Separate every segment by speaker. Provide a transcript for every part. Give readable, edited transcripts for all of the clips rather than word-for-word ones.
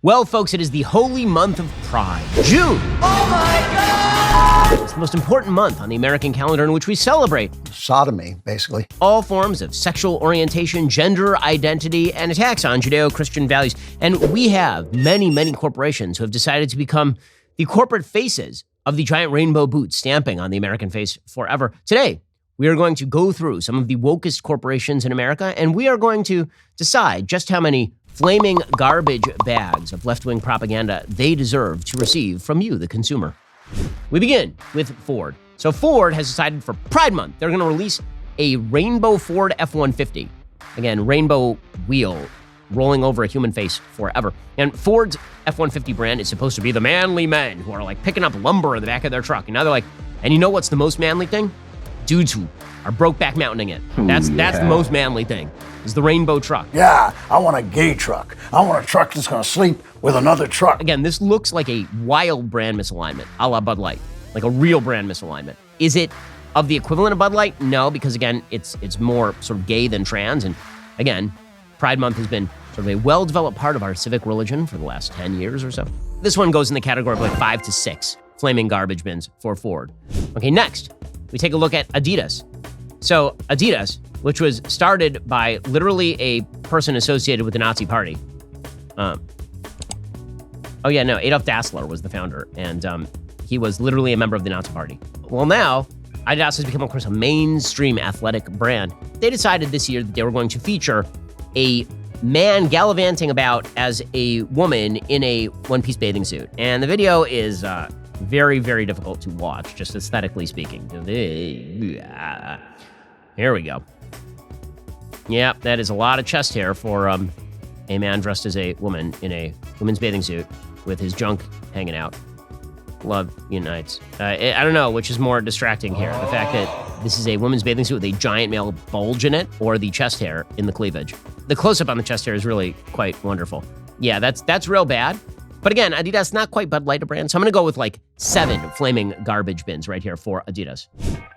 Speaker 1: Well, folks, it is the holy month of Pride, June.
Speaker 2: Oh my God!
Speaker 1: It's the most important month on the American calendar in which we celebrate
Speaker 3: sodomy, basically.
Speaker 1: all forms of sexual orientation, gender identity, and attacks on Judeo-Christian values. And we have many, many corporations who have decided to become the corporate faces of the giant rainbow boot stamping on the American face forever. Today, we are going to go through some of the WOKEST corporations in America, and we are going to decide just how many flaming garbage bags of left-wing propaganda they deserve to receive from you, the consumer. We begin with Ford. So Ford has decided for Pride Month, they're going to release a rainbow Ford F-150. Again, rainbow wheel rolling over a human face forever. And Ford's F-150 brand is supposed to be the manly men who are like picking up lumber in the back of their truck. And now they're like, and you know what's the most manly thing? Dudes who are Brokeback Mounting it. That's the most manly thing, is the rainbow truck.
Speaker 3: Yeah, I want a gay truck. I want a truck that's going to sleep with another truck.
Speaker 1: Again, this looks like a wild brand misalignment, a la Bud Light, like a real brand misalignment. Is it of the equivalent of Bud Light? No, because again, it's more sort of gay than trans. And again, Pride Month has been sort of a well-developed part of our civic religion for the last 10 years or so. This one goes in the category of like 5 to 6 flaming garbage bins for Ford. Okay, next, we take a look at Adidas. So Adidas, which was started by literally a person associated with the Nazi Party. Adolf Dassler was the founder, and he was literally a member of the Nazi Party. Well, now, Adidas has become, of course, a mainstream athletic brand. They decided this year that they were going to feature a man gallivanting about as a woman in a one-piece bathing suit. And the video is very, very difficult to watch, just aesthetically speaking. Here we go. Yeah, that is a lot of chest hair for a man dressed as a woman in a women's bathing suit with his junk hanging out. Love unites. I don't know which is more distracting here. The fact that this is a women's bathing suit with a giant male bulge in it, or the chest hair in the cleavage. The close-up on the chest hair is really quite wonderful. Yeah, that's real bad. But again, Adidas, not quite Bud Light a brand, so I'm going to go with like 7 flaming garbage bins right here for Adidas.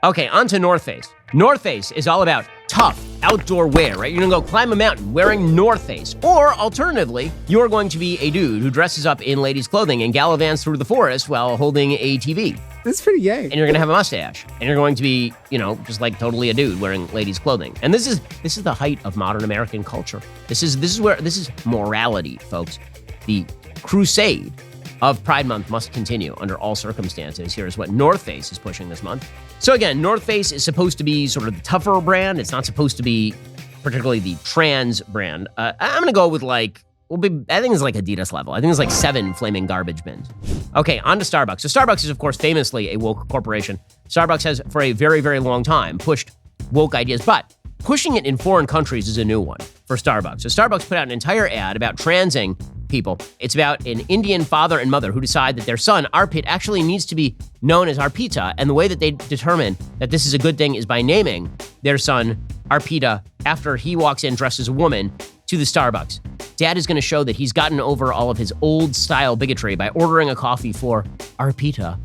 Speaker 1: Okay, on to North Face. North Face is all about tough outdoor wear, right? You're going to go climb a mountain wearing North Face. Or alternatively, you're going to be a dude who dresses up in ladies' clothing and gallivants through the forest while holding a TV.
Speaker 4: That's pretty gay.
Speaker 1: And you're going to have a mustache. And you're going to be, just like totally a dude wearing ladies' clothing. And this is the height of modern American culture. This is morality, folks. The crusade of Pride Month must continue under all circumstances. Here's what North Face is pushing this month. So again, North Face is supposed to be sort of the tougher brand. It's not supposed to be particularly the trans brand. I'm going to go with I think it's like Adidas level. I think it's like 7 flaming garbage bins. Okay, on to Starbucks. So Starbucks is, of course, famously a woke corporation. Starbucks has, for a very, very long time, pushed woke ideas, but pushing it in foreign countries is a new one for Starbucks. So Starbucks put out an entire ad about transing people. It's about an Indian father and mother who decide that their son, Arpit, actually needs to be known as Arpita. And the way that they determine that this is a good thing is by naming their son Arpita after he walks in dressed as a woman to the Starbucks. Dad is going to show that he's gotten over all of his old style bigotry by ordering a coffee for Arpita.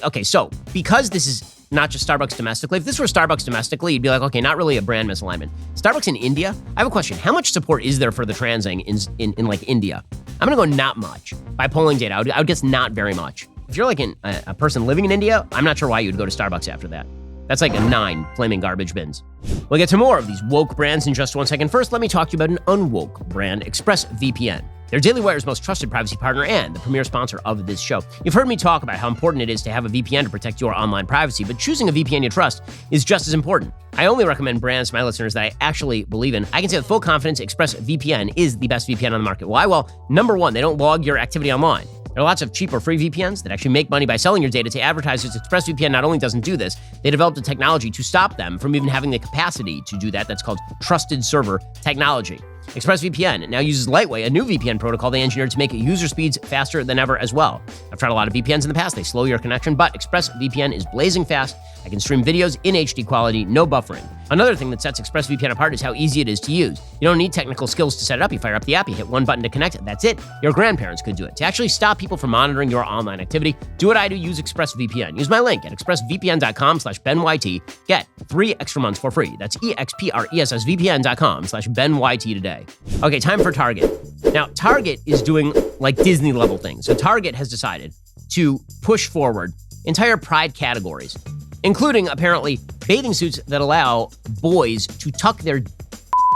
Speaker 1: Okay, so because this is not just Starbucks domestically. If this were Starbucks domestically, you'd be like, okay, not really a brand misalignment. Starbucks in India, I have a question. How much support is there for the transing in like India? I'm gonna go not much. By polling data, I would guess not very much. If you're like a person living in India, I'm not sure why you'd go to Starbucks after that. That's like a 9 flaming garbage bins. We'll get to more of these woke brands in just one second. First, let me talk to you about an unwoke brand, ExpressVPN. They're Daily Wire's most trusted privacy partner and the premier sponsor of this show. You've heard me talk about how important it is to have a VPN to protect your online privacy, but choosing a VPN you trust is just as important. I only recommend brands to my listeners that I actually believe in. I can say with full confidence ExpressVPN is the best VPN on the market. Why? Well, number one, they don't log your activity online. There are lots of cheap or free VPNs that actually make money by selling your data to advertisers. ExpressVPN not only doesn't do this, they developed a technology to stop them from even having the capacity to do that. That's called trusted server technology. ExpressVPN now uses Lightway, a new VPN protocol they engineered to make user speeds faster than ever as well. I've tried a lot of VPNs in the past. They slow your connection, but ExpressVPN is blazing fast I can stream videos in HD quality, no buffering. Another thing that sets ExpressVPN apart is how easy it is to use. You don't need technical skills to set it up. You fire up the app, you hit one button to connect it. That's it. Your grandparents could do it. To actually stop people from monitoring your online activity, do what I do, use ExpressVPN. Use my link at expressvpn.com/BenYT. Get 3 extra months for free. That's expressvpn.com/BenYT today. Okay, time for Target. Now, Target is doing like Disney level things. So Target has decided to push forward entire pride categories, including apparently bathing suits that allow boys to tuck their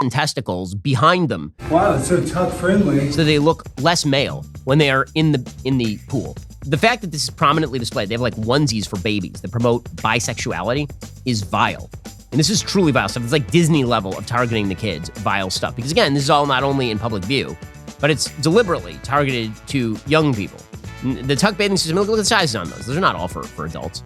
Speaker 1: testicles behind them.
Speaker 4: Wow, it's so tuck friendly.
Speaker 1: So they look less male when they are in the pool. The fact that this is prominently displayed, they have like onesies for babies that promote bisexuality, is vile. And this is truly vile stuff. It's like Disney level of targeting the kids, vile stuff. Because again, this is all not only in public view, but it's deliberately targeted to young people. The tuck bathing suits, look at the sizes on those. Those are not all for adults.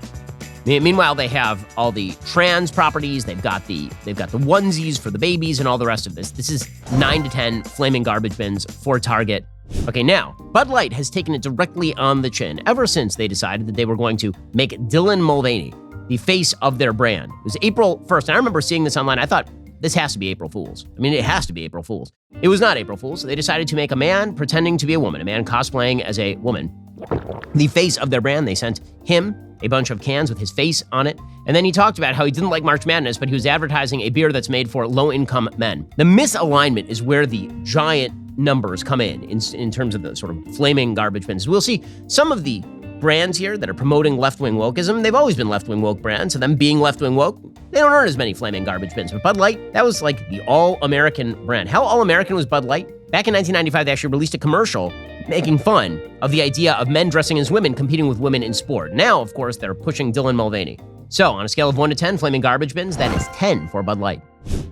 Speaker 1: Meanwhile, they have all the trans properties. They've got the onesies for the babies and all the rest of this. This is 9 to 10 flaming garbage bins for Target. Okay, now, Bud Light has taken it directly on the chin ever since they decided that they were going to make Dylan Mulvaney the face of their brand. It was April 1st, and I remember seeing this online. I thought, this has to be April Fool's. I mean, it has to be April Fool's. It was not April Fool's, so they decided to make a man pretending to be a woman, a man cosplaying as a woman, the face of their brand. They sent him a bunch of cans with his face on it, and then he talked about how he didn't like March Madness, but he was advertising a beer that's made for low-income men. The misalignment is where the giant numbers come in terms of the sort of flaming garbage bins. We'll see some of the brands here that are promoting left-wing wokeism. They've always been left-wing woke brands, so them being left-wing woke, they don't earn as many flaming garbage bins. But Bud Light, that was like the all-American brand. How all-American was Bud Light? Back in 1995, they actually released a commercial making fun of the idea of men dressing as women competing with women in sport. Now, of course, they're pushing Dylan Mulvaney. So, on a scale of 1 to 10 flaming garbage bins, that is 10 for Bud Light.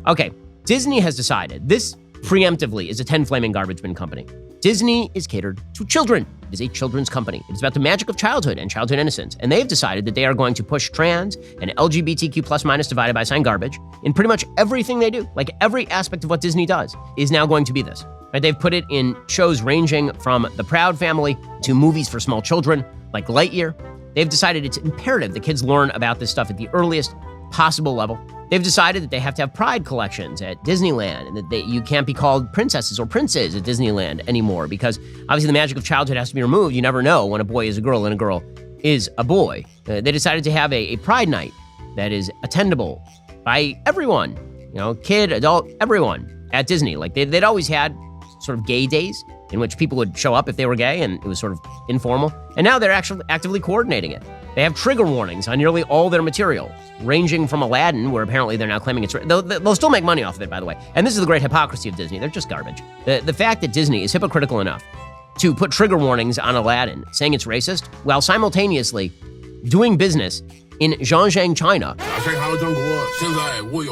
Speaker 1: Okay, Disney has decided this preemptively is a 10 flaming garbage bin company. Disney is catered to children. It is a children's company. It is about the magic of childhood and childhood innocence. And they've decided that they are going to push trans and LGBTQ plus minus divided by sign garbage in pretty much everything they do. Like every aspect of what Disney does is now going to be this. Right? They've put it in shows ranging from The Proud Family to movies for small children like Lightyear. They've decided it's imperative that kids learn about this stuff at the earliest possible level. They've decided that they have to have pride collections at Disneyland and that you can't be called princesses or princes at Disneyland anymore because obviously the magic of childhood has to be removed. You never know when a boy is a girl and a girl is a boy. They decided to have a pride night that is attendable by everyone, kid, adult, everyone at Disney. Like they'd always had sort of gay days in which people would show up if they were gay and it was sort of informal. And now they're actually actively coordinating it. They have trigger warnings on nearly all their material, ranging from Aladdin, where apparently they're now claiming it's... They'll still make money off of it, by the way. And this is the great hypocrisy of Disney. They're just garbage. The fact that Disney is hypocritical enough to put trigger warnings on Aladdin, saying it's racist, while simultaneously doing business in Zhejiang, China,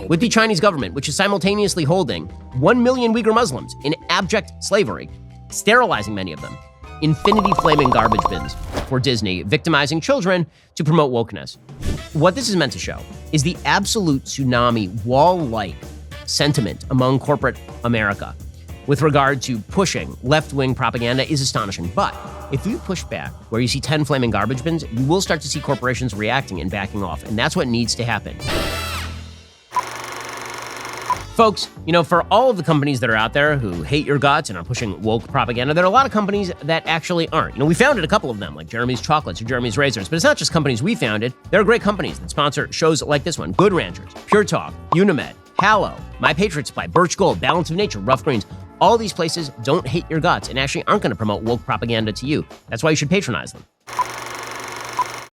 Speaker 1: with the Chinese government, which is simultaneously holding 1 million Uyghur Muslims in abject slavery, sterilizing many of them. Infinity flaming garbage bins for Disney, victimizing children to promote wokeness. What this is meant to show is the absolute tsunami wall-like sentiment among corporate America with regard to pushing left-wing propaganda is astonishing. But if you push back where you see 10 flaming garbage bins, you will start to see corporations reacting and backing off. And that's what needs to happen. Folks, for all of the companies that are out there who hate your guts and are pushing woke propaganda, there are a lot of companies that actually aren't. We founded a couple of them, like Jeremy's Chocolates or Jeremy's Razors, but it's not just companies we founded. There are great companies that sponsor shows like this one: Good Ranchers, Pure Talk, Unimed, Hallow, My Patriot Supply, Birch Gold, Balance of Nature, Rough Greens. All these places don't hate your guts and actually aren't going to promote woke propaganda to you. That's why you should patronize them.